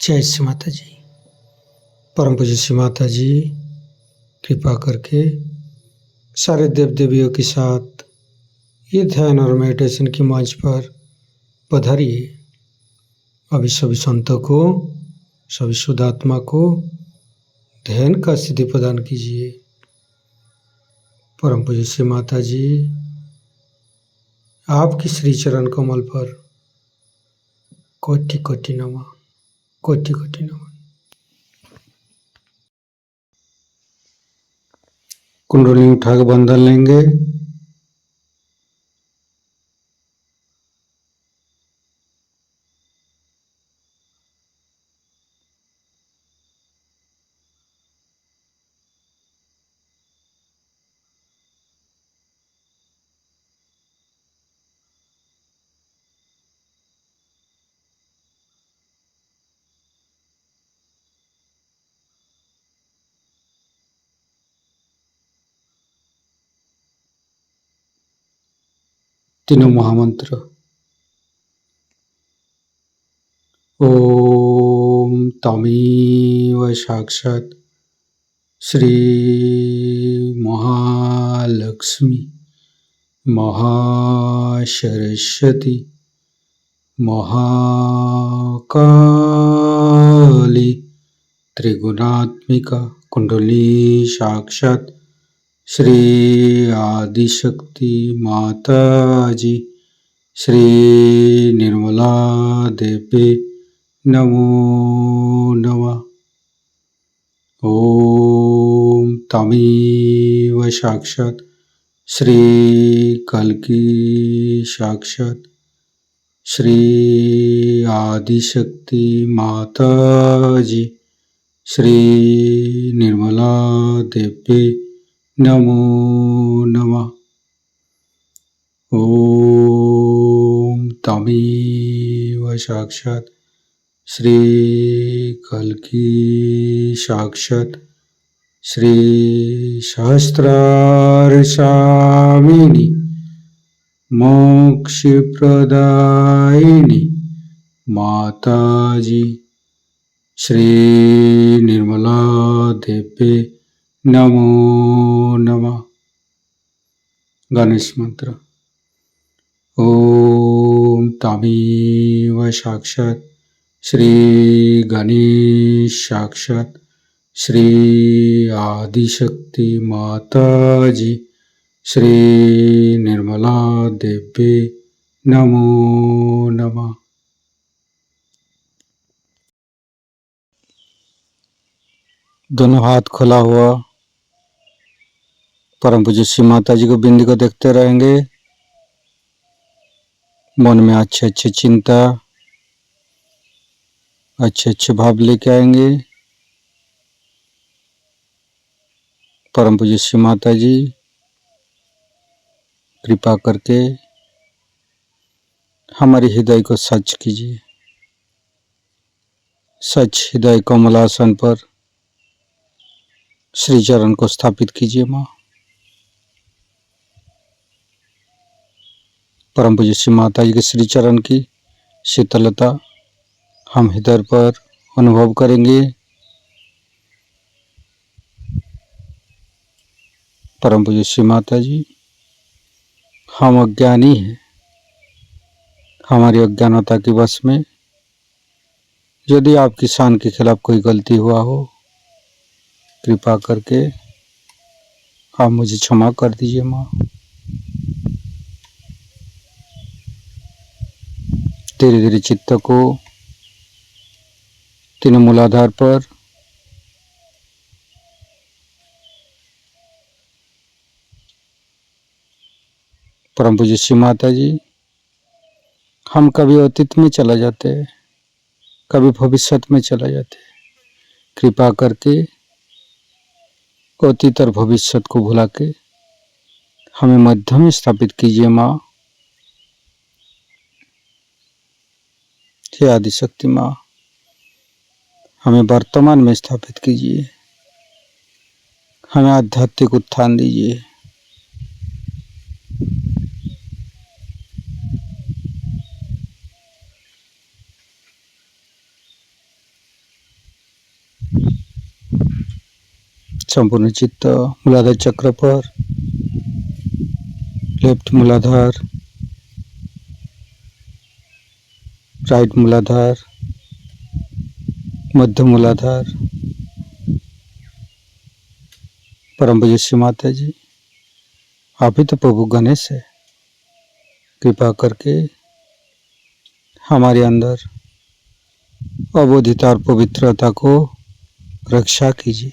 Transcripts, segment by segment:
जय श्री माता जी। परम पूज्य श्री माता जी कृपा करके सारे देव देवियों के साथ ये ध्यान और मेडिटेशन की मंच पर पधारिए। अभी सभी संतों को, सभी शुद्धात्मा को ध्यान का सिद्धि प्रदान कीजिए। परम पूज्य श्री माता जी आपकी श्री चरण कमल पर कोटि कोटि नमः, कोटि कोटि नमः। कुंडली उठा के बंधन लेंगे। तीनों महामंत्र। ओम तमेव साक्षात् श्री महालक्ष्मी महासरस्वती महाकाली त्रिगुणात्मिका कुंडली साक्षात् श्री आदिशक्ति माता जी श्री निर्मला देवी नमो नमः। ओम तमेव साक्षात् श्री कल्की साक्षात् श्री आदिशक्ति माता जी श्री निर्मला देवी नमो नमः। ओम तमेव साक्षात् श्री कल्की साक्षात् श्री सहस्रारसामिनी मोक्षप्रदायिनी माता जी श्री निर्मला देवी नमो नमः। गणेश मंत्र। ओम तमेव साक्षात् श्री गणेश साक्षात् श्री आदिशक्ति माता जी श्री निर्मला देवी नमो नमः। दोनों हाथ खुला हुआ परम पूज्य श्री माता जी को बिंदी को देखते रहेंगे। मन में अच्छे अच्छे चिंता, अच्छे अच्छे भाव लेके आएंगे। परम पूज्य श्री माता जी कृपा करके हमारे हृदय को सच कीजिए। सच हृदय कमलासन पर श्री चरण को स्थापित कीजिए। माँ परम पूज्य श्री माता जी के श्री चरण की शीतलता हम हृदय पर अनुभव करेंगे। परम पूज्य श्री माता जी हम अज्ञानी हैं, हमारी अज्ञानता के वश में यदि आपकी शान के खिलाफ कोई गलती हुआ हो, कृपा करके आप मुझे क्षमा कर दीजिए। माँ धीरे धीरे चित्त को तीनों मूलाधार पर परम पूज्य श्री माता जी हम कभी अतीत में चला जाते हैं, कभी भविष्य में चला जाते हैं। कृपा करके अतीत और भविष्य को भुला के हमें मध्य में स्थापित कीजिए। माँ हे आदिशक्ति माँ हमें वर्तमान में स्थापित कीजिए, हमें आध्यात्मिक उत्थान दीजिए। संपूर्ण चित्त मूलाधार चक्र पर, लेफ्ट मूलाधार, राइट मूलाधार, मध्य मूलाधार। परम पूज्य श्री माता जी, आप ही तो प्रभु गणेश है। कृपा करके हमारे अंदर अबोधिता और पवित्रता को रक्षा कीजिए।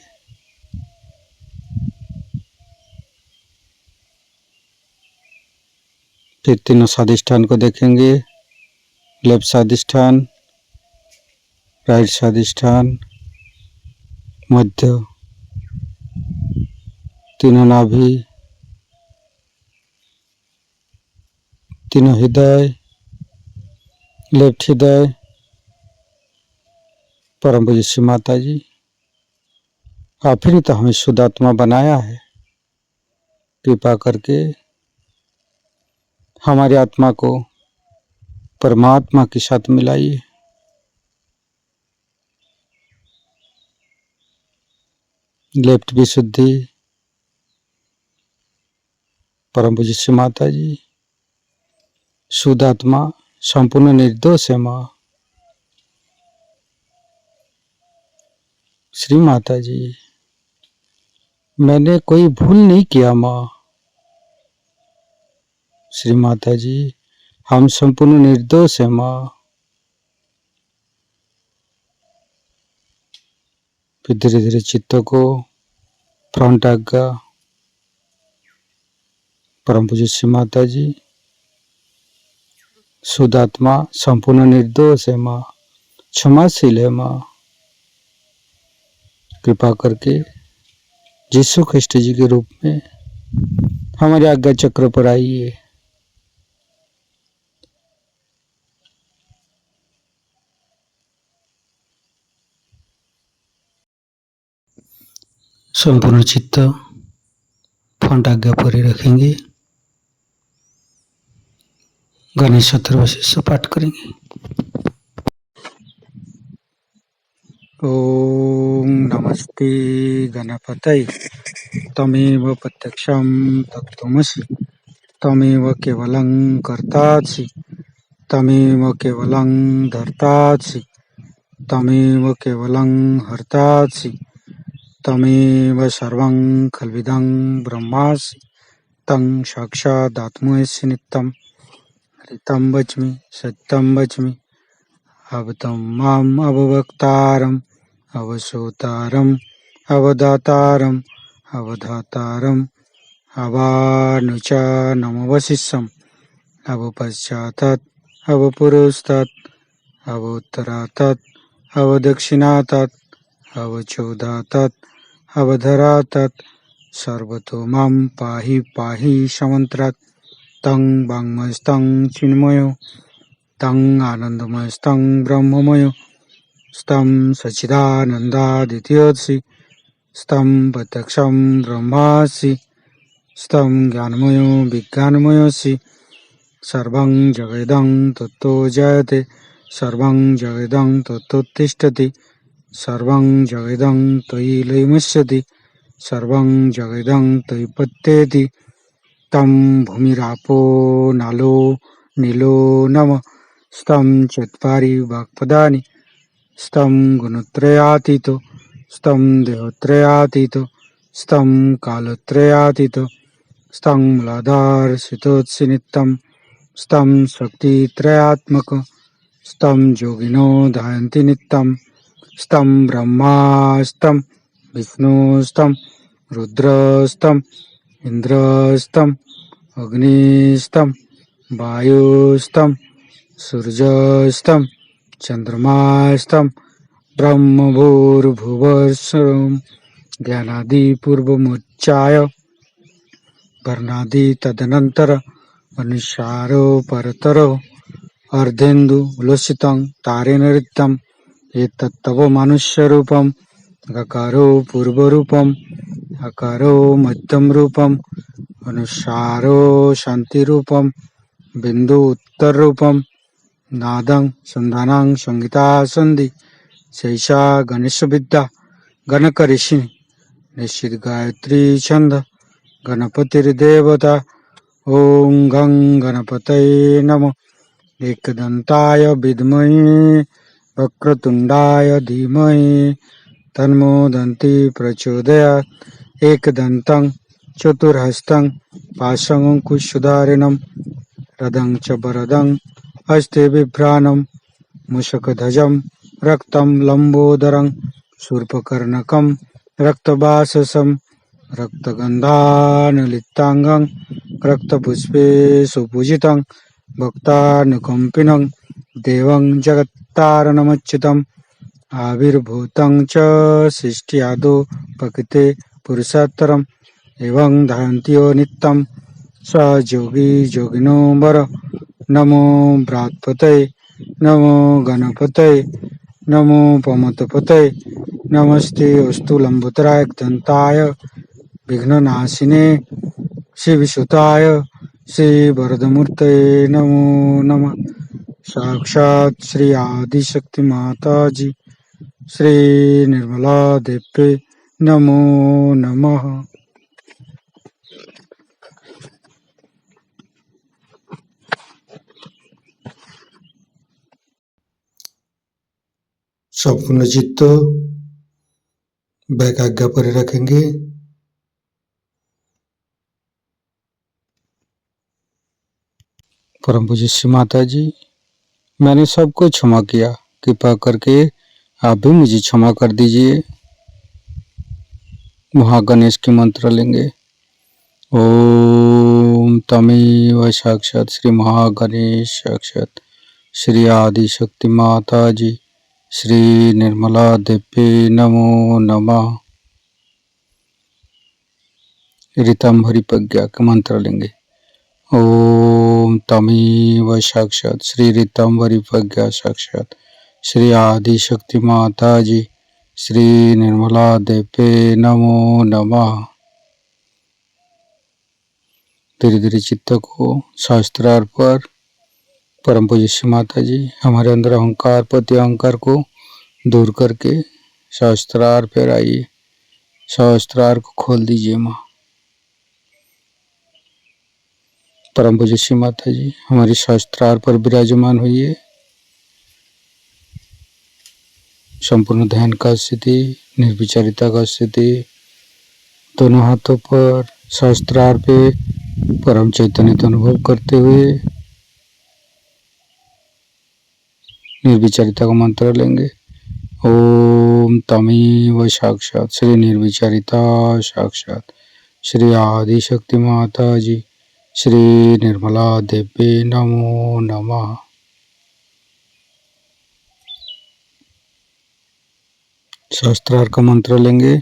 फिर तीनों स्वादिष्ठान को देखेंगे। लेफ्ट स्वादिष्ठान, राइट स्वादिष्ठान, मध्य, तीनों नाभि, तीनों हृदय, लेफ्ट हृदय। परम पूज्य श्री माता जी, आप ही ने तो हमें शुद्ध आत्मा बनाया है। कृपा करके हमारी आत्मा को परमात्मा के साथ मिलाइए। लेफ्ट विशुद्धि। परम पूज्य श्री माता जी, शुद्ध आत्मा संपूर्ण निर्दोष है माँ। श्री माता जी, मैंने कोई भूल नहीं किया माँ। श्री माता जी, हम संपूर्ण निर्दोष है माँ। फिर धीरे धीरे चित्त को फ्रंट आज्ञा। परम पूज्य श्री माता जी, शुद्ध आत्मा संपूर्ण निर्दोष है माँ, क्षमाशील है माँ। कृपा करके यीशु ख्रिस्ट जी के रूप में हमारे आज्ञा चक्र पर आइए। संपूर्ण चित्त फ्रंट आज्ञा पर ही रखेंगे। गणेश अथर्वशीर्ष पाठ करेंगे। ओम नमस्ते गणपतये। तमेव प्रत्यक्षं तत्त्वमसि, तमेव केवलं कर्तासि, तमेव केवलं धर्तासि, तमेव केवलं हर्तासि, तमेव सर्वं खल्विदं ब्रह्मासि, तं साक्षादात्मसि नित्यं। हरितं वच्मि सत्यं वच्मि, अवतं माम् अववक्तारम्, अवसोतारम्, अवदातारम्, अवधातारम्, अवानुचानमवशिष्यम्, अवपश्चातात्, अवपुरस्तात्, अवोत्तरातात्, अवदक्षिणातात्, अवचोदातात्, अवधरातात्, सर्वतो मां पाहि पाहि समन्त्रात्। तं वाङ्मयस्तं चिन्मयो, तं आनन्दमयस्तं ब्रह्ममयो, स्तं सच्चिदानन्दादित्योऽसि, स्तं प्रत्यक्षं ब्रह्मासि, स्तं ज्ञानमयो विज्ञानमयोऽसि। सर्वं जगदं तत्तो जयते, सर्वं जगदं तत्तोत्तिष्ठति, सर्वं जगदं त्वयि लयमस्यति, सर्वं जगदं त्वयि पत्येति। तं भूमिरापो नालो नीलो नमः, स्तं चत्वारि वाक्पदानि, स्तं गुणत्रयातीतो, स्तं देहत्रयातीतो, स्तं कालत्रयातीतो, स्तं मूलाधारस्थितोऽसि नित्यं, स्तं शक्तित्रयात्मकं, स्तं योगिनो ध्यायन्ति नित्यं, स्तं ब्रह्मास्तं विष्णुस्तं रुद्रस्तं इन्द्रस्तं अग्निस्तं वायुस्तं सूर्यस्तं चन्द्रमास्तं ब्रह्मभूर्भुवस्सुरं ज्ञानादिपूर्वमुच्चाय वर्णादि तदनन्तर अनुसारो परतरो अर्धेन्दु उल्लसितं तारेण ऋतं। एतत्तव मनुष्यरूपं गकारो पूर्वरूपम् अकारो मध्यम रूपम् अनुसारो शान्तिरूपम् बिन्दु उत्तररूपम् नादं संधानं संगीता सन्धि शैषा गणेशविद्या गणकऋषि निश्चित गायत्री छंद गणपतिर्देवता। ओम गं गणपतये नमः। एकदंताय विद्महे वक्रतुंडाय धीमहि तन्नो दन्ति प्रचोदयात्। एकदन्तं चतुर्हस्तं पाशमङ्कुशधारिणं रदं च वरदं हस्ते बिभ्राणं मूषकध्वजं रक्तं लम्बोदरं शूर्पकर्णकं रक्तवाससं रक्तगन्धानुलिप्ताङ्गं रक्तपुष्पे सुपूजितं भक्तानुकम्पिनं देवं जगत्तारणमच्युतम् आविर्भूतं च सृष्ट्यादौ प्रकृते पुरुषोत्तरम् एवं धारन्त्यो नित्यं स योगी योगिनो वर। नमो बृहत्पतये नमो गणपतये नमो पमतपतये नमस्ते अस्तु लंबोदराय दंताय विघ्ननाशिने शिवसुताय श्री वरदमूर्तये नमो नमः। साक्षात् श्री आदिशक्ति माता जी श्री निर्मला देवी नमो नमः। संपूर्ण चित्त वैकाग्य पर रखेंगे। परम पूज्य श्री माता जी, मैंने सबको क्षमा किया, कृपा करके आप भी मुझे क्षमा कर दीजिए। महागणेश के मंत्र लेंगे। ओम तमेव साक्षात श्री महागणेश साक्षात श्री आदिशक्ति माता जी श्री निर्मला देवी नमो नमः। ऋतंभरी प्रज्ञा के मंत्र लेंगे। ओम तमेव साक्षात श्री ऋतंभरी प्रज्ञा साक्षात श्री आदिशक्ति माता जी श्री निर्मला देवी नमो नमः। धीरे धीरे चित्त को शास्त्रार पर परम पूज्य श्री माता जी हमारे अंदर अहंकार प्रति अहंकार को दूर करके शास्त्रार पर आइए। शास्त्रार को खोल दीजिए माँ। परम पूज्य श्री माता जी हमारी शास्त्रार पर विराजमान हुई। संपूर्ण ध्यान का स्थिति, निर्विचारिता का स्थिति, दोनों हाथों पर शास्त्रार पे परम चैतन्य का अनुभव करते हुए निर्विचारिता का मंत्र लेंगे। ओम तमेव साक्षात श्री निर्विचारिता साक्षात श्री आदिशक्ति माता जी श्री निर्मला देवी नमो नमः। शास्त्रार का मंत्र लेंगे।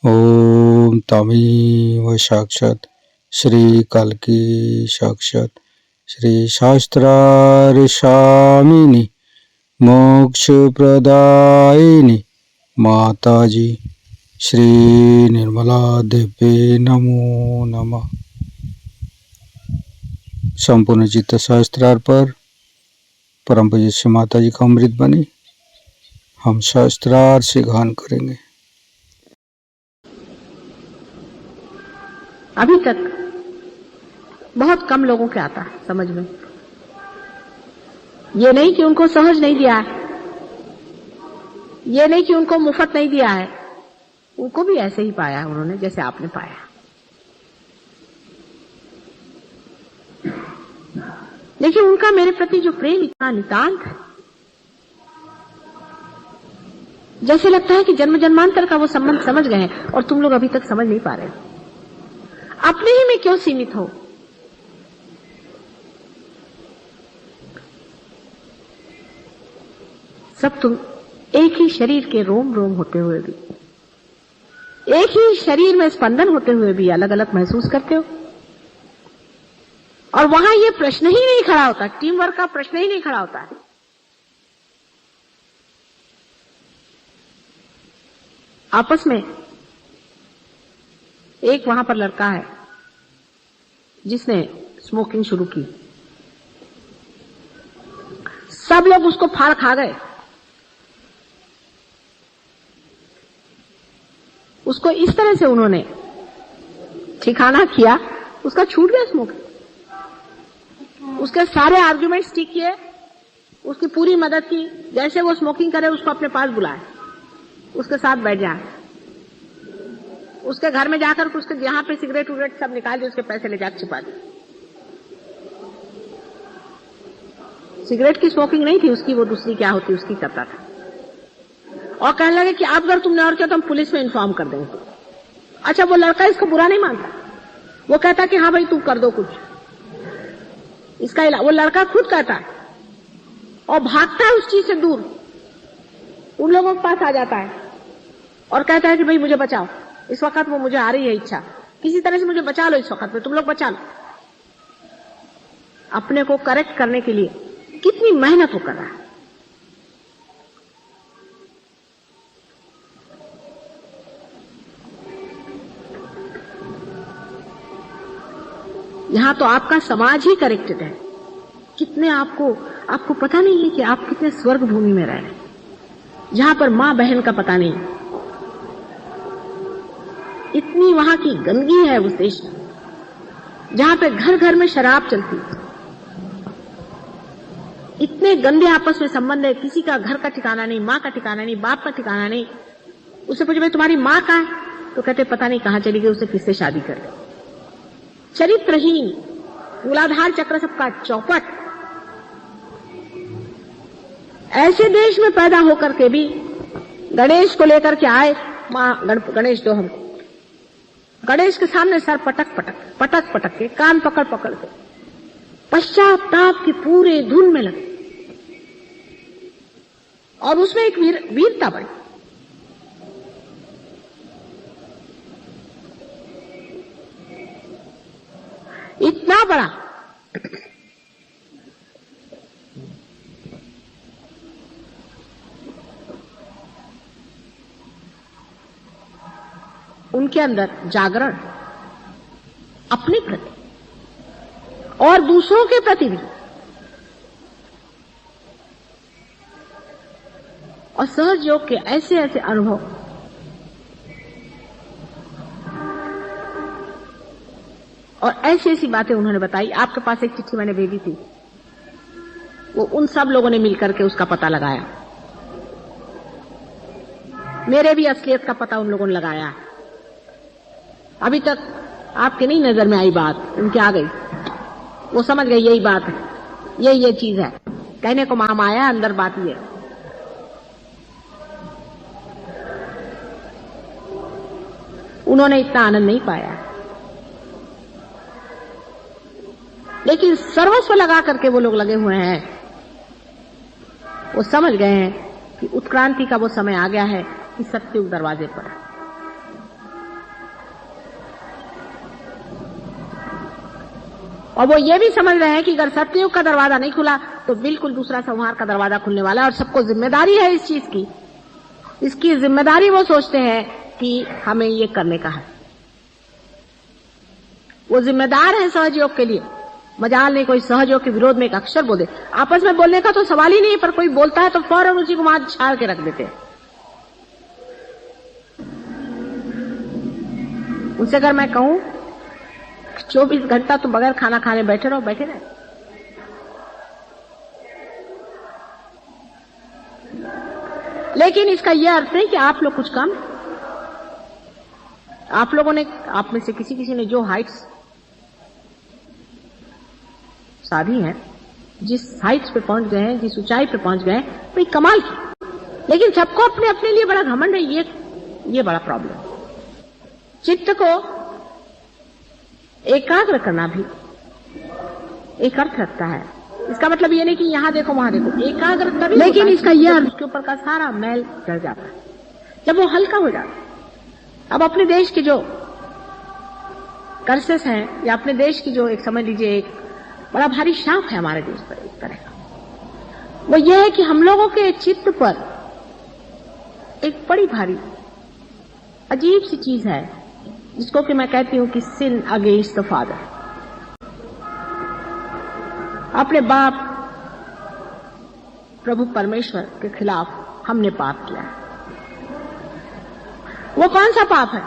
ओम तमेव साक्षात श्री कल्की साक्षात श्री शास्त्रार स्वामिनी मोक्ष प्रदायिनी माता जी श्री निर्मला देवी नमो नमः। संपूर्ण चित्त शास्त्रार पर परम पूज्य श्री माता जी का अमृत बने हम शास्त्रार से गान करेंगे। अभी तक बहुत कम लोगों के आता है समझ में। ये नहीं कि उनको सहज नहीं दिया है, ये नहीं कि उनको मुफ्त नहीं दिया है, उनको भी ऐसे ही पाया है उन्होंने जैसे आपने पाया। देखिए उनका मेरे प्रति जो प्रेम इतना नितांत है, जैसे लगता है कि जन्म जन्मांतर का वो संबंध समझ गए हैं और तुम लोग अभी तक समझ नहीं पा रहे। अपने ही में क्यों सीमित हो? सब तुम एक ही शरीर के रोम रोम होते हुए भी, एक ही शरीर में स्पंदन होते हुए भी अलग अलग महसूस करते हो। और वहां ये प्रश्न ही नहीं खड़ा होता, टीम वर्क का प्रश्न ही नहीं खड़ा होता है। आपस में एक वहां पर लड़का है जिसने स्मोकिंग शुरू की, सब लोग उसको फाड़ खा गए। उसको इस तरह से उन्होंने ठिकाना किया, उसका छूट गया स्मोकिंग। उसके सारे आर्ग्यूमेंट्स ठीक किए, उसकी पूरी मदद की। जैसे वो स्मोकिंग करे उसको अपने पास बुलाए, उसके साथ बैठ जाए, उसके घर में जाकर उसके जहां पे सिगरेट उगरेट सब निकाल दिए, उसके पैसे ले जाकर छिपा दिए। सिगरेट की स्मोकिंग नहीं थी उसकी, वो दूसरी क्या होती उसकी करता था। और कहने लगे कि अब अगर तुमने और किया तो हम पुलिस में इन्फॉर्म कर देंगे। अच्छा, वो लड़का इसको बुरा नहीं मानता, वो कहता कि हाँ भाई तुम कर दो कुछ इसका इलाज। वो लड़का खुद कहता है और भागता है उस चीज से दूर, उन लोगों के पास आ जाता है और कहता है कि भाई मुझे बचाओ, इस वक्त वो मुझे आ रही है इच्छा, किसी तरह से मुझे बचा लो, इस वक्त में तुम लोग बचा लो। अपने को करेक्ट करने के लिए कितनी मेहनत वो कर रहा है। यहां तो आपका समाज ही करेक्टेड है। कितने आपको पता नहीं है कि आप कितने स्वर्ग भूमि में रह रहे हैं, जहां पर मां बहन का पता नहीं। इतनी वहां की गंदगी है उस देश में, जहां पे घर घर में शराब चलती है। इतने गंदे आपस में संबंध है, किसी का घर का ठिकाना नहीं, मां का ठिकाना नहीं, बाप का ठिकाना नहीं। उससे पूछे भाई तुम्हारी मां कहां है, तो कहते पता नहीं कहां चली गई, उसे किससे शादी कर ली। चरित्रहीन, मूलाधार चक्र सबका चौपट। ऐसे देश में पैदा होकर के भी गणेश को लेकर के आए, मां गणेश दो हमको। गणेश के सामने सर पटक पटक के, कान पकड़ पकड़ के, पश्चाताप की पूरे धुन में लगे। और उसमें एक वीरता बड़ी। इतना बड़ा उनके अंदर जागरण अपने प्रति और दूसरों के प्रति भी, और सहज योग के ऐसे ऐसे अनुभव। और ऐसी ऐसी बातें उन्होंने बताई। आपके पास एक चिट्ठी मैंने भेजी थी, वो उन सब लोगों ने मिलकर के उसका पता लगाया। मेरे भी असलियत का पता उन लोगों ने लगाया। अभी तक आपके नहीं नजर में आई बात, उनके आ गई। वो समझ गए यही बात है, ये चीज है। कहने को महामाया, अंदर बात ये। उन्होंने इतना आनंद नहीं पाया, लेकिन सर्वस्व लगा करके वो लोग लगे हुए हैं। वो समझ गए हैं कि उत्क्रांति का वो समय आ गया है कि सत्युग दरवाजे पर। और वो ये भी समझ रहे हैं कि अगर सत्युग का दरवाजा नहीं खुला तो बिल्कुल दूसरा संहार का दरवाजा खुलने वाला है। और सबको जिम्मेदारी है इस चीज की। इसकी जिम्मेदारी वो सोचते हैं कि हमें ये करने का है। वो जिम्मेदार है सहयोग के लिए। मजाल नहीं कोई सहयोग के विरोध में एक अक्षर बोल दे। आपस में बोलने का तो सवाल ही नहीं, पर कोई बोलता है तो फौरन उसी को वहां छाड़ के रख देते हैं। उनसे अगर मैं कहूं 24 घंटा तुम बगैर खाना खाने बैठे रहो, बैठे रहे। लेकिन इसका यह अर्थ नहीं कि आप लोग कुछ कम। आप लोगों ने, आप में से किसी ने जो हाइट्स साधी हैं, जिस हाइट्स पे पहुंच गए हैं, जिस ऊंचाई पे पहुंच गए हैं, भाई कमाल की। लेकिन सबको अपने अपने लिए बड़ा घमंड है, ये बड़ा प्रॉब्लम। चित्त को एकाग्र करना भी एक अर्थ रखता है। इसका मतलब ये नहीं कि यहां देखो वहां देखो, एकाग्र तभी। लेकिन इसका यह अर्थ उसके ऊपर का सारा मैल चढ़ जाता है, जब वो हल्का हो जाता है। अब अपने देश के जो कर्सेस हैं, या अपने देश की जो एक समझ लीजिए एक बड़ा भारी शाप है हमारे देश पर एक तरह का, वो ये है कि हम लोगों के चित्त पर एक बड़ी भारी अजीब सी चीज है, जिसको कि मैं कहती हूं कि सिन अगेंस्ट द फादर। अपने बाप प्रभु परमेश्वर के खिलाफ हमने पाप किया है। वो कौन सा पाप है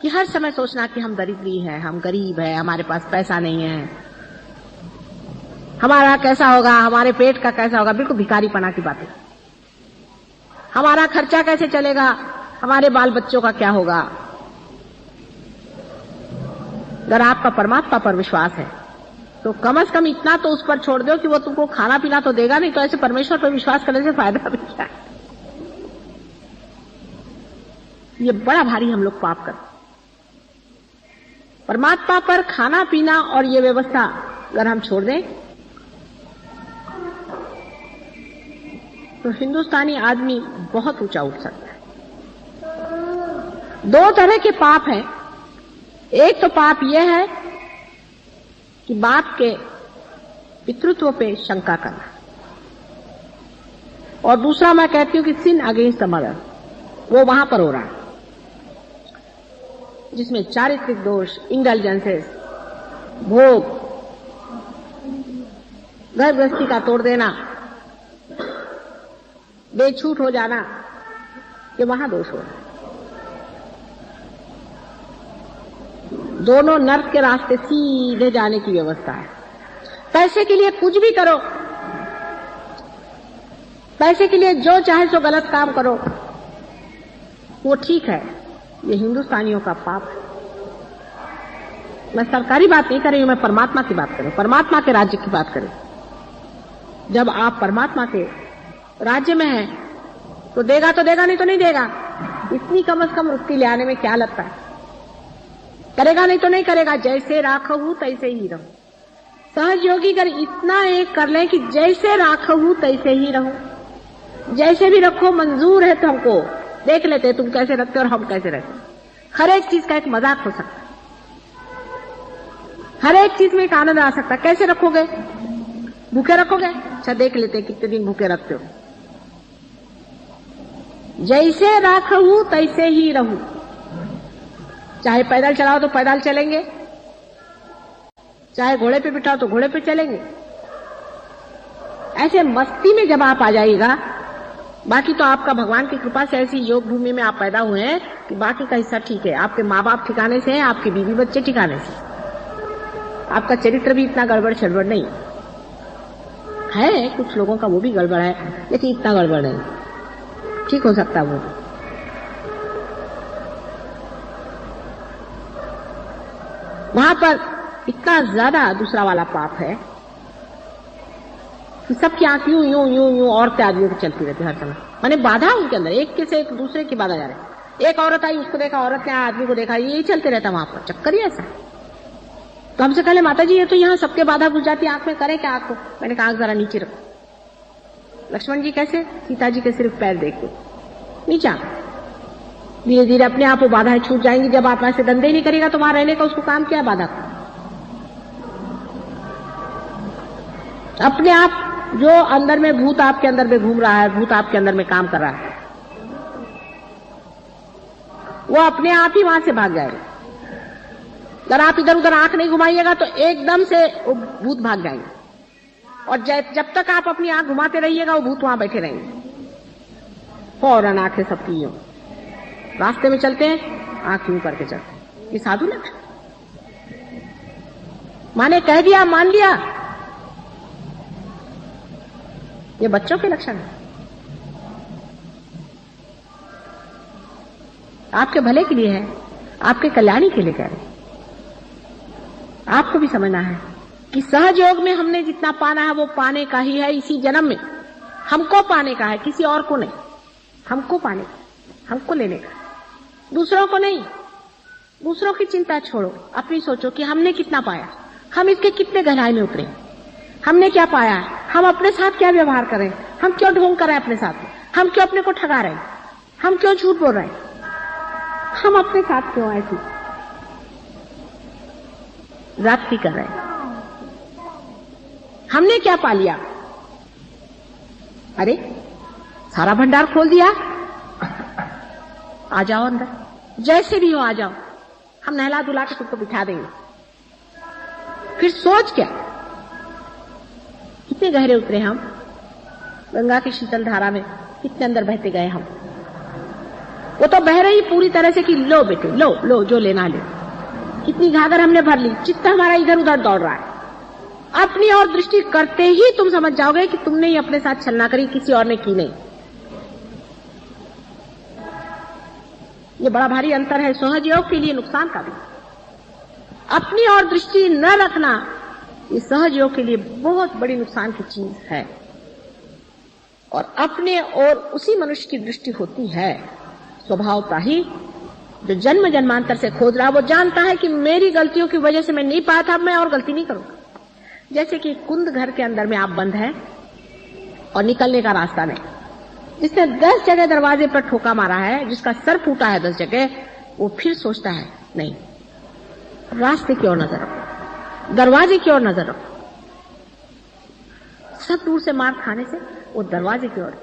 कि हर समय सोचना कि हम दरिद्री है, हम गरीब है, हमारे पास पैसा नहीं है, हमारा कैसा होगा, हमारे पेट का कैसा होगा, बिल्कुल भिखारीपना की बातें। हमारा खर्चा कैसे चलेगा, हमारे बाल बच्चों का क्या होगा। अगर आपका परमात्मा पर विश्वास है तो कम से कम इतना तो उस पर छोड़ दो कि वो तुमको खाना पीना तो देगा नहीं, तो ऐसे परमेश्वर पर विश्वास करने से फायदा भी क्या है। ये बड़ा भारी हम लोग पाप करते। परमात्मा पर खाना पीना और ये व्यवस्था अगर हम छोड़ दें तो हिंदुस्तानी आदमी बहुत ऊंचा उठ सकता है। दो तरह के पाप हैं। एक तो पाप यह है कि बाप के पितृत्व पे शंका करना, और दूसरा मैं कहती हूं कि सिन अगेंस्ट द मदर, वो वहां पर हो रहा है जिसमें चारित्रिक दोष, इंडल्जेंसेस, भोग, घर गृहस्थी का तोड़ देना, बेछूट हो जाना, ये वहां दोष हो रहा है। दोनों नर्क के रास्ते सीधे जाने की व्यवस्था है। पैसे के लिए कुछ भी करो, पैसे के लिए जो चाहे सो गलत काम करो, वो ठीक है। ये हिंदुस्तानियों का पाप है। मैं सरकारी बात नहीं कर रही हूं, मैं परमात्मा की बात कर रही हूं, परमात्मा के राज्य की बात करें। जब आप परमात्मा के राज्य में हैं तो देगा तो देगा, नहीं तो नहीं देगा। इतनी कम से कम रुपये ले आने में क्या लगता है। करेगा नहीं तो नहीं करेगा, जैसे राखहू तैसे ही रहूं। सहज योगी अगर इतना एक कर लें कि जैसे राखहू तैसे ही रहूं, जैसे भी रखो मंजूर है, तो हमको देख लेते तुम कैसे रखते और हम कैसे रखते। हर एक चीज का एक मजाक हो सकता है, हर एक चीज में एक आनंद आ सकता है। कैसे रखोगे? भूखे रखोगे? अच्छा देख लेते कितने दिन भूखे रखते हो। जैसे राखहू तैसे ही रहूं। चाहे पैदल चलाओ तो पैदल चलेंगे, चाहे घोड़े पे बिठाओ तो घोड़े पे चलेंगे। ऐसे मस्ती में जब आप आ जाइएगा, बाकी तो आपका भगवान की कृपा से ऐसी योग भूमि में आप पैदा हुए हैं कि बाकी का हिस्सा ठीक है। आपके माँ बाप ठिकाने से हैं, आपके बीवी बच्चे ठिकाने से, आपका चरित्र भी इतना गड़बड़ छड़बड़ नहीं है। कुछ लोगों का वो भी गड़बड़ है, लेकिन इतना गड़बड़ नहीं, ठीक हो सकता वो। वहां पर इतना ज्यादा दूसरा वाला पाप है कि सबकी आंख यूं यूं यूं यूं औरतें आदमियों की चलती रहती है हर समय। माने बाधा उनके अंदर, एक के से एक दूसरे की बाधा जा रही है। एक औरत आई, उसको देखा, औरत ने आदमी को देखा, यही चलते रहता वहां पर, चक्कर ही ऐसा। तो हमसे कहे माता जी ये तो यहाँ सबके बाधा घुस जाती है, आंख में करे क्या आंख को? मैंने कहा आंख जरा नीचे रखो। लक्ष्मण जी कैसे? सीता जी के सिर्फ पैर देख के नीचा, धीरे धीरे अपने आप वो बाधाएं छूट जाएंगी। जब आप ऐसे धंधे नहीं करेगा तो वहां रहने का उसको काम क्या है? बाधा का। अपने आप जो अंदर में भूत आपके अंदर में घूम रहा है, भूत आपके अंदर में काम कर रहा है, वो अपने आप ही वहां से भाग जाएगा। अगर आप इधर उधर आंख नहीं घुमाइएगा तो एकदम से वो भूत भाग जाएंगे, और जब तक आप अपनी आंख घुमाते रहिएगा वो भूत वहां बैठे रहेंगे। फौरन आंखें सबकी यूं रास्ते में चलते हैं, आंख यूं करके चलते हैं। ये साधु लक्षण, माने कह दिया मान लिया, ये बच्चों के लक्षण है। आपके भले के लिए है, आपके कल्याणी के लिए कह रहे हैं। आपको भी समझना है कि सहज योग में हमने जितना पाना है वो पाने का ही है इसी जन्म में। हमको पाने का है, किसी और को नहीं। हमको पाने का, हमको लेने का, दूसरों को नहीं। दूसरों की चिंता छोड़ो, अपनी सोचो कि हमने कितना पाया, हम इसके कितने गहराई में उतरे, हमने क्या पाया, हम अपने साथ क्या व्यवहार करें, हम क्यों ढोंग कर रहे हैं अपने साथ, हम क्यों अपने को ठगा रहे हैं, हम क्यों झूठ बोल रहे हैं, हम अपने साथ क्यों ऐसी जाति कर रहे हैं, हमने क्या पा लिया। अरे सारा भंडार खोल दिया, आ जाओ अंदर, जैसे भी हो आ जाओ, हम नहला धुला के तुमको बिठा देंगे। फिर सोच क्या, कितने गहरे उतरे हम, गंगा की शीतल धारा में कितने अंदर बहते गए हम। वो तो बह रही पूरी तरह से कि लो बेटे लो लो जो लेना ले। कितनी घाघर हमने भर ली, चित्त हमारा इधर उधर दौड़ रहा है। अपनी ओर दृष्टि करते ही तुम समझ जाओगे कि तुमने ही अपने साथ छलना करी, किसी और ने की नहीं। ये बड़ा भारी अंतर है, सहज योग के लिए नुकसान का भी। अपनी ओर दृष्टि न रखना ये सहज योग के लिए बहुत बड़ी नुकसान की चीज है। और अपने ओर उसी मनुष्य की दृष्टि होती है स्वभावता ही जो जन्म जन्मांतर से खोज रहा। वो जानता है कि मेरी गलतियों की वजह से मैं नहीं पाया था, मैं और गलती नहीं करूंगा। जैसे कि कुंद घर के अंदर में आप बंद है और निकलने का रास्ता नहीं। जिसने 10 जगह दरवाजे पर ठोका मारा है, जिसका सर फूटा है 10 जगह, वो फिर सोचता है नहीं, रास्ते की ओर नजर रखो, दरवाजे की ओर नजर रखो। सब दूर से मार खाने से वो दरवाजे की ओर,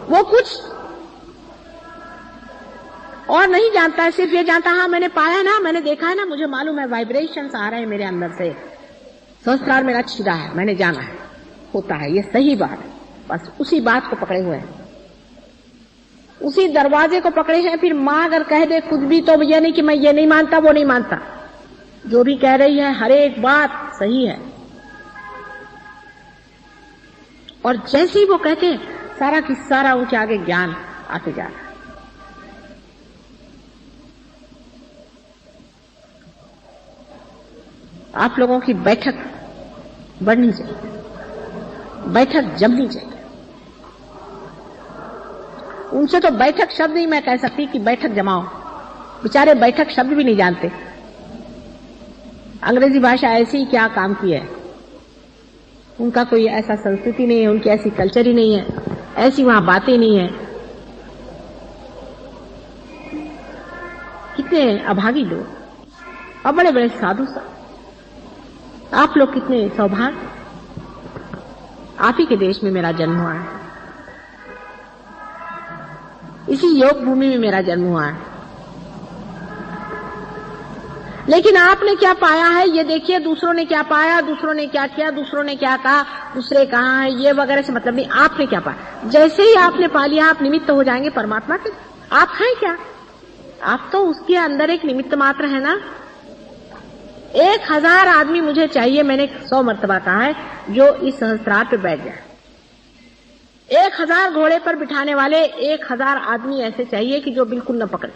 वो कुछ और नहीं जानता है, सिर्फ ये जानता है हाँ मैंने पाया ना, मैंने देखा है ना, मुझे मालूम है वाइब्रेशंस आ रहे हैं मेरे अंदर से, संस्कार मेरा छिड़ा है, मैंने जाना है, होता है, ये सही बात है। बस उसी बात को पकड़े हुए हैं, उसी दरवाजे को पकड़े हैं। फिर माँ अगर कह दे कुछ भी तो ये नहीं कि मैं ये नहीं मानता वो नहीं मानता, जो भी कह रही है हर एक बात सही है। और जैसे ही वो कहते हैं सारा की सारा उनके आगे ज्ञान आते जा रहा है। आप लोगों की बैठक बढ़नी चाहिए, बैठक जमनी चाहिए। उनसे तो बैठक शब्द नहीं मैं कह सकती कि बैठक जमाओ, बेचारे बैठक शब्द भी नहीं जानते। अंग्रेजी भाषा ऐसी क्या काम की है, उनका कोई ऐसा संस्कृति नहीं है, उनकी ऐसी कल्चर ही नहीं है, ऐसी वहां बातें नहीं है। कितने अभागी लोग और बड़े बड़े साधु। आप लोग कितने सौभाग्य, आप ही के देश में मेरा जन्म हुआ है, इसी योग भूमि में मेरा जन्म हुआ है। लेकिन आपने क्या पाया है ये देखिए, दूसरों ने क्या पाया, दूसरों ने क्या किया, दूसरों ने क्या कहा, दूसरे कहाँ है, ये वगैरह से मतलब नहीं। आपने क्या पाया, जैसे ही आपने पा लिया आप निमित्त हो जाएंगे परमात्मा के। आप हैं क्या, आप तो उसके अंदर एक निमित्त मात्र है ना। 1000 आदमी मुझे चाहिए, मैंने 100 मर्तबा कहा है, जो इस सहस्त्रार पे बैठ जाए। 1000 घोड़े पर बिठाने वाले 1000 आदमी ऐसे चाहिए कि जो बिल्कुल न पकड़े।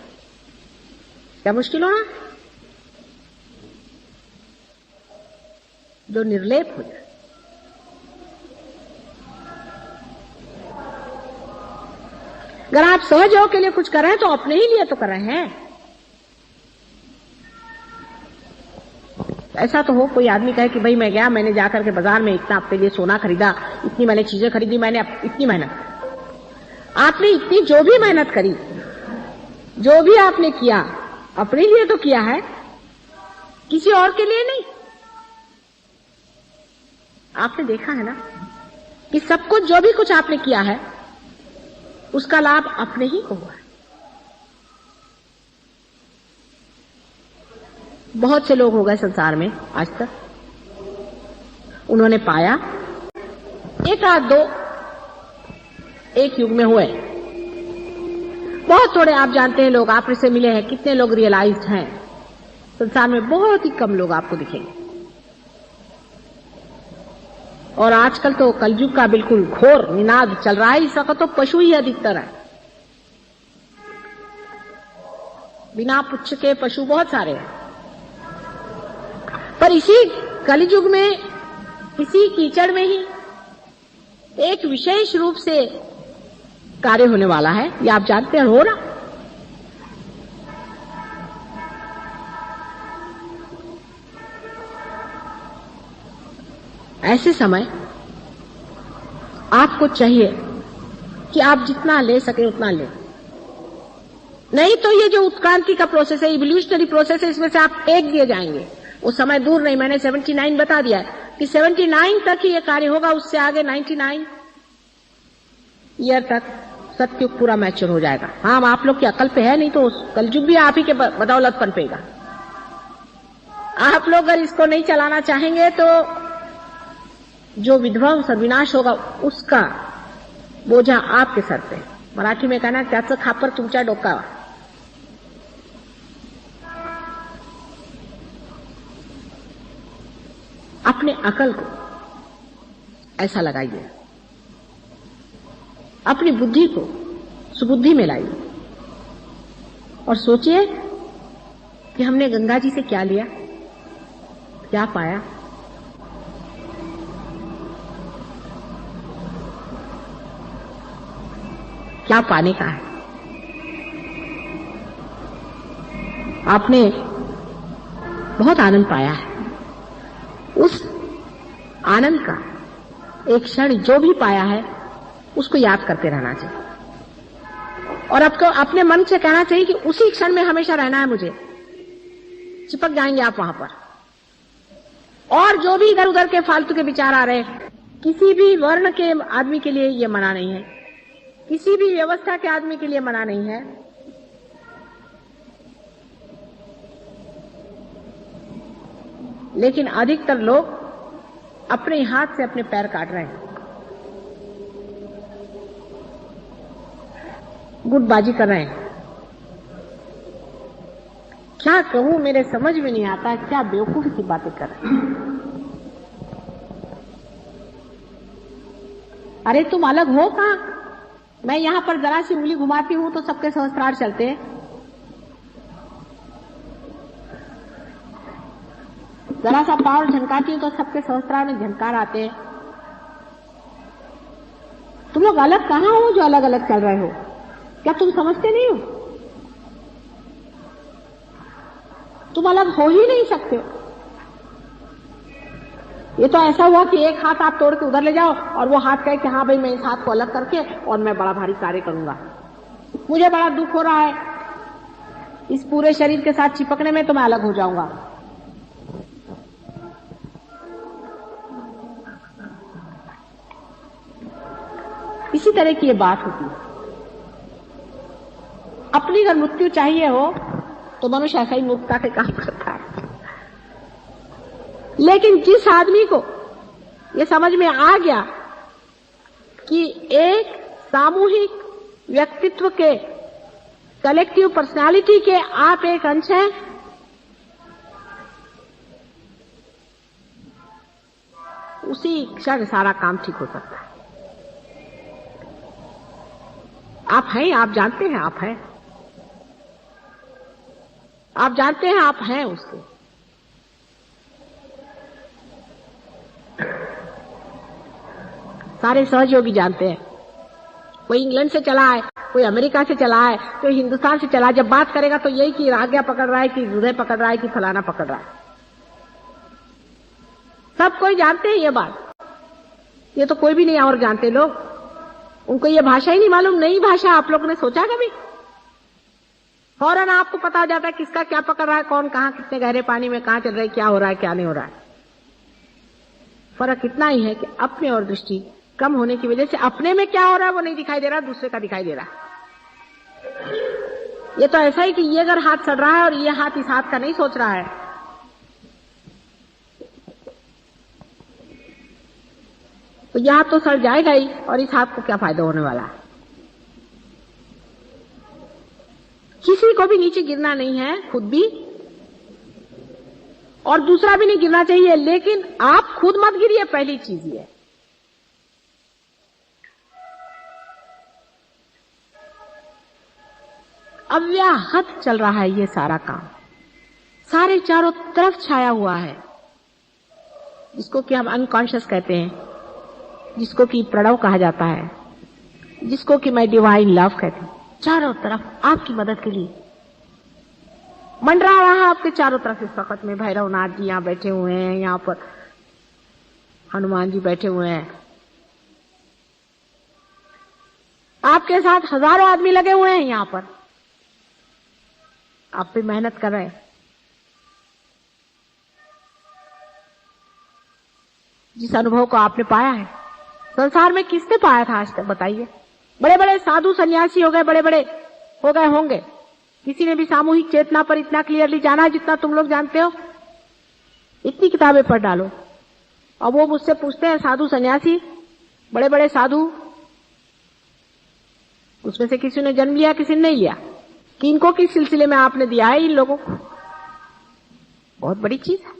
क्या मुश्किल होना, जो निर्लेप हो जाए। अगर आप सहज योग के लिए कुछ कर रहे हैं तो अपने ही लिए तो कर रहे हैं। ऐसा तो हो कोई आदमी कहे कि भाई मैं गया, मैंने जाकर के बाजार में इतना आपके लिए सोना खरीदा, इतनी मैंने चीजें खरीदी, मैंने इतनी मेहनत। आपने इतनी जो भी मेहनत करी, जो भी आपने किया, अपने लिए तो किया है, किसी और के लिए नहीं। आपने देखा है ना कि सब कुछ जो भी कुछ आपने किया है उसका लाभ अपने ही को हुआ है। बहुत से लोग हो गए संसार में आज तक, उन्होंने पाया, एक आध दो एक युग में हुए, बहुत थोड़े आप जानते हैं लोग आप से मिले हैं। कितने लोग रियलाइज्ड हैं संसार में, बहुत ही कम लोग आपको दिखेंगे। और आजकल तो कलयुग का बिल्कुल घोर निनाद चल रहा है, इस वक्त तो पशु ही अधिकतर है, बिना पुच्छ के पशु बहुत सारे हैं। पर इसी कलयुग में, इसी कीचड़ में ही एक विशेष रूप से कार्य होने वाला है, ये आप जानते हैं, हो ना। ऐसे समय आपको चाहिए कि आप जितना ले सके उतना ले, नहीं तो ये जो उत्क्रांति का प्रोसेस है, इवोल्यूशनरी प्रोसेस है, इसमें से आप फेंक दिए जाएंगे। वो समय दूर नहीं, मैंने 79 बता दिया है कि 79 तक ही ये कार्य होगा, उससे आगे 99 ईयर तक सत्युग पूरा मैच्योर हो जाएगा। हाँ, आप लोग की अकल पे है, नहीं तो कलयुग भी आप ही के बदौलत पनपेगा। आप लोग अगर इसको नहीं चलाना चाहेंगे तो जो विध्वंस और विनाश होगा उसका बोझा आपके सर पे। मराठी में कहना त्याचं खापर तुमच्या डोकावर. अपने अकल को ऐसा लगाइए, अपनी बुद्धि को सुबुद्धि में लाइए और सोचिए कि हमने गंगा जी से क्या लिया, क्या पाया. क्या पाने का है. आपने बहुत आनंद पाया है. उस आनंद का एक क्षण जो भी पाया है उसको याद करते रहना चाहिए और आपको अपने मन से कहना चाहिए कि उसी क्षण में हमेशा रहना है मुझे. चिपक जाएंगे आप वहां पर. और जो भी इधर उधर के फालतू के विचार आ रहे हैं, किसी भी वर्ण के आदमी के लिए ये मना नहीं है, किसी भी व्यवस्था के आदमी के लिए मना नहीं है. लेकिन अधिकतर लोग अपने हाथ से अपने पैर काट रहे हैं, गुटबाजी कर रहे हैं. क्या कहूं, मेरे समझ में नहीं आता क्या बेवकूफी की बातें कर रहे हैं. अरे तुम अलग हो कहां. मैं यहां पर जरा सी उंगली घुमाती हूं तो सबके सहस्त्रार चलते हैं. जरा सा पावर झनकाती हूं तो सबके सहस्त्रार में झनकार आते हैं. तुम लोग अलग कहां हो जो अलग अलग चल रहे हो. क्या तुम समझते नहीं हो. तुम अलग हो ही नहीं सकते हो. ये तो ऐसा हुआ कि एक हाथ आप तोड़ के उधर ले जाओ और वो हाथ कहे कि हाँ भाई मैं इस हाथ को अलग करके और मैं बड़ा भारी कार्य करूंगा. मुझे बड़ा दुख हो रहा है इस पूरे शरीर के साथ चिपकने में, तो मैं अलग हो जाऊंगा. इसी तरह की ये बात होती है. अपनी अगर मृत्यु चाहिए हो तो मनुष्य ऐसा ही मूर्खता के काम करता है. लेकिन जिस आदमी को ये समझ में आ गया कि एक सामूहिक व्यक्तित्व के, कलेक्टिव पर्सनालिटी के आप एक अंश हैं, उसी क्षण सारा काम ठीक हो सकता है. आप हैं, आप जानते हैं आप हैं, आप जानते हैं आप हैं उसके. सारे सहयोगी जानते हैं. कोई इंग्लैंड से चला है, कोई अमेरिका से चला है, कोई हिंदुस्तान से चला है. जब बात करेगा तो यही कि आज्ञा पकड़ रहा है, कि हृदय पकड़ रहा है, कि फलाना पकड़ रहा है. सब कोई जानते हैं ये बात. ये तो कोई भी नहीं और जानते लोग. उनको ये भाषा ही नहीं मालूम. नई भाषा आप लोगों ने सोचा कभी. फौरन आपको पता हो जाता है किसका क्या पकड़ रहा है, कौन कहां कितने गहरे पानी में कहां चल रहा है, क्या हो रहा है क्या नहीं हो रहा है. फर्क इतना ही है कि अपने और दृष्टि कम होने की वजह से अपने में क्या हो रहा है वो नहीं दिखाई दे रहा, दूसरे का दिखाई दे रहा है. ये तो ऐसा ही कि ये अगर हाथ सड़ रहा है और ये हाथ इस हाथ का नहीं सोच रहा है, तो यह हाथ तो सड़ जाएगा ही और इस हाथ को क्या फायदा होने वाला है. किसी को भी नीचे गिरना नहीं है, खुद भी और दूसरा भी नहीं गिरना चाहिए. लेकिन आप खुद मत गिरिए, पहली चीज ये. अव्याहत चल रहा है ये सारा काम, सारे चारों तरफ छाया हुआ है, जिसको कि हम अनकॉन्शियस कहते हैं, जिसको कि प्रणव कहा जाता है, जिसको कि मैं डिवाइन लव कहती हूं. चारों तरफ आपकी मदद के लिए मंडरा रहा है आपके चारों तरफ. इस वक्त में भैरवनाथ जी यहां बैठे हुए हैं, यहां पर हनुमान जी बैठे हुए हैं, आपके साथ हजारों आदमी लगे हुए हैं यहां पर, आप पे मेहनत कर रहे हैं. जिस अनुभव को आपने पाया है संसार में किसने पाया था आज तक बताइए. बड़े बड़े साधु सन्यासी हो गए, बड़े बड़े हो गए होंगे, किसी ने भी सामूहिक चेतना पर इतना क्लियरली जाना है जितना तुम लोग जानते हो. इतनी किताबें पढ़ डालो. और वो मुझसे पूछते हैं साधु सन्यासी, बड़े बड़े साधु, उसमें से किसी ने जन्म लिया, किसी ने नहीं लिया। किनको किस सिलसिले में आपने दिया है इन लोगों को? बहुत बड़ी चीज है।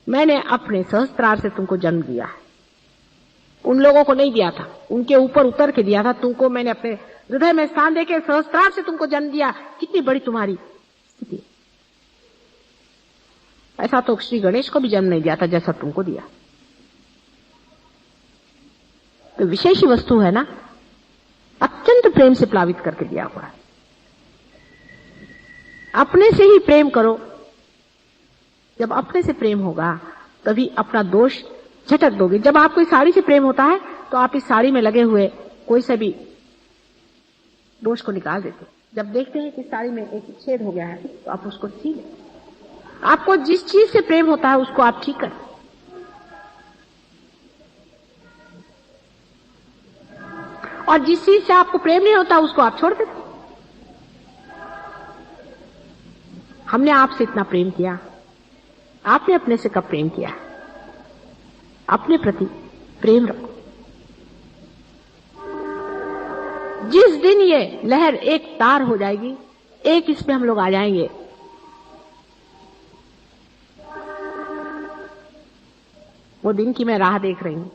मैंने अपने सहस्त्रार से तुमको जन्म दिया है, उन लोगों को नहीं दिया था, उनके ऊपर उतर के दिया था। तुमको मैंने अपने हृदय में स्थान देके सहस्त्रार से तुमको जन्म दिया। कितनी बड़ी तुम्हारी स्थिति। ऐसा तो श्री गणेश को भी जन्म नहीं दिया था जैसा तुमको दिया। तो विशेष वस्तु है ना, अत्यंत प्रेम से प्लावित करके दिया हुआ है। अपने से ही प्रेम करो। जब अपने से प्रेम होगा तभी अपना दोष झटक दोगे। जब आपको इस साड़ी से प्रेम होता है तो आप इस साड़ी में लगे हुए कोई से भी दोष को निकाल देते। जब देखते हैं कि साड़ी में एक छेद हो गया है तो आप उसको ठीक है। आपको जिस चीज से प्रेम होता है उसको आप ठीक करें। और जिस चीज से आपको प्रेम नहीं होता उसको आप छोड़ देते। हमने आपसे इतना प्रेम किया, आपने अपने से कब प्रेम किया? अपने प्रति प्रेम रखो। जिस दिन ये लहर एक तार हो जाएगी, एक इसमें हम लोग आ जाएंगे, वो दिन की मैं राह देख रही हूं।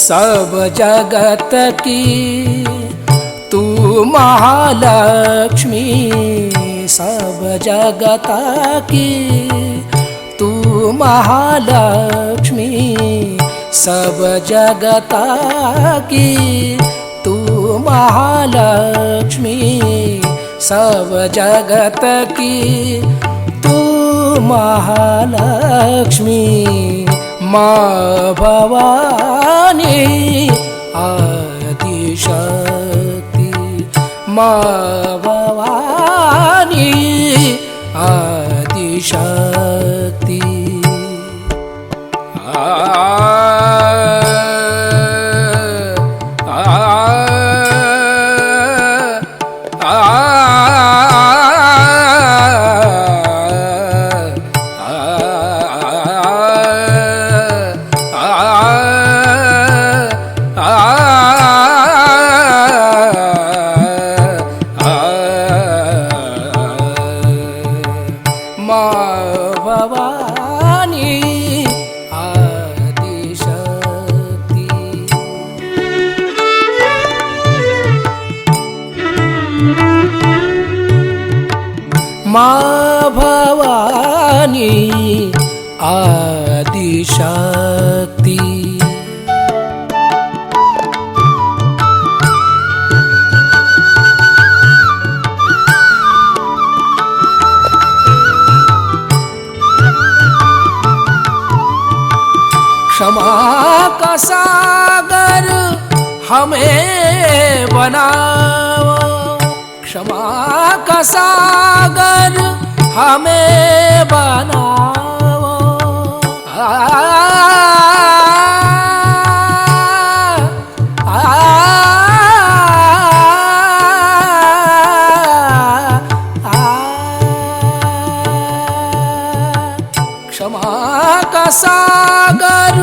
सब जगत की तू महालक्ष्मी, सब जगत की तू महालक्ष्मी, सब जगत की तू महालक्ष्मी, सब जगत की तू महालक्ष्मी। माँ भवानी आदिशक्ति, माँ भवानी आदिशक्ति। माँ भवानी आदिशक्ति। क्षमा का सागर हमें बनाओ, क्षमा का सागर हमें बनाओ। क्षमा का सागर,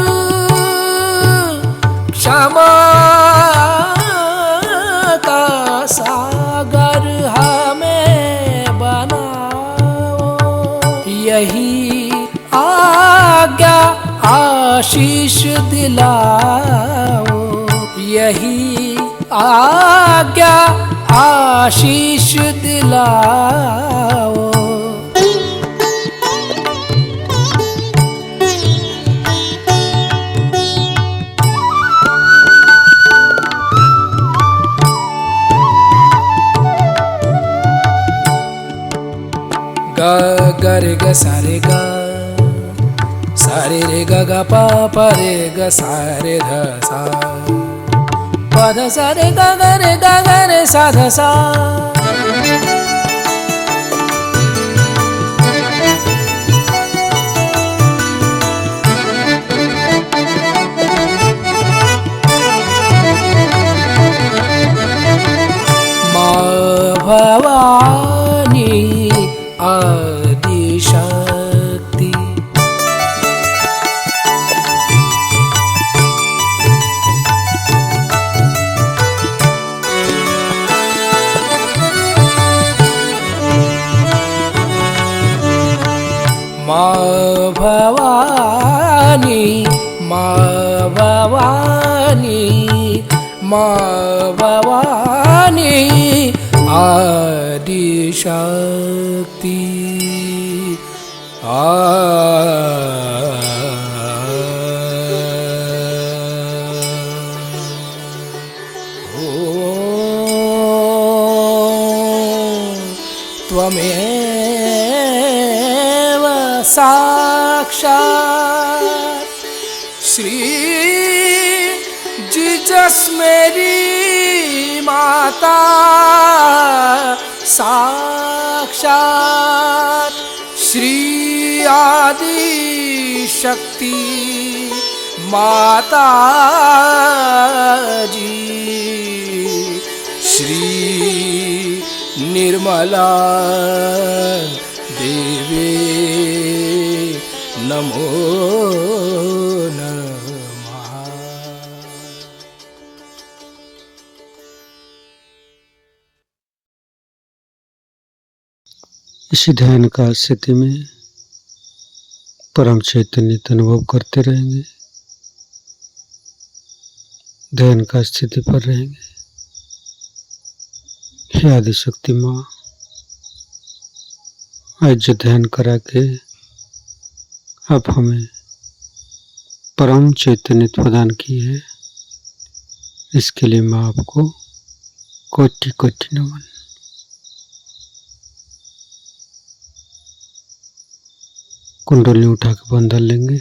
क्षमा का सागर हमें बनाओ। यही आज्ञा आशीष दिलाओ, यही आज्ञा आशीष दिलाओ। ग ग रे ग सा रे ग, सा रे रे ग ग प प रे ग सा रे ध सा, प ध सा रे ग ग रे ग ग रे सा ध सा। माँ भवानी आदि शक्ति, माँ भवानी, माँ भवानी, माँ भवानी आदि शक्ति। त्वमेव साक्षात् श्री जीसस मेरी माता, साक्षात श्री आदि शक्ति माता जी, श्री निर्मला देवी नमो नमः। इसी ध्यान का स्थिति में परम चैतन्य अनुभव करते रहेंगे, ध्यान का स्थिति पर रहेंगे। हे आदिशक्ति माँ, आज जो ध्यान करा के आप हमें परम चैतन्य प्रदान की है, इसके लिए माँ आपको कोटि कोटि नमन। कुंडली उठा के बंधन लेंगे।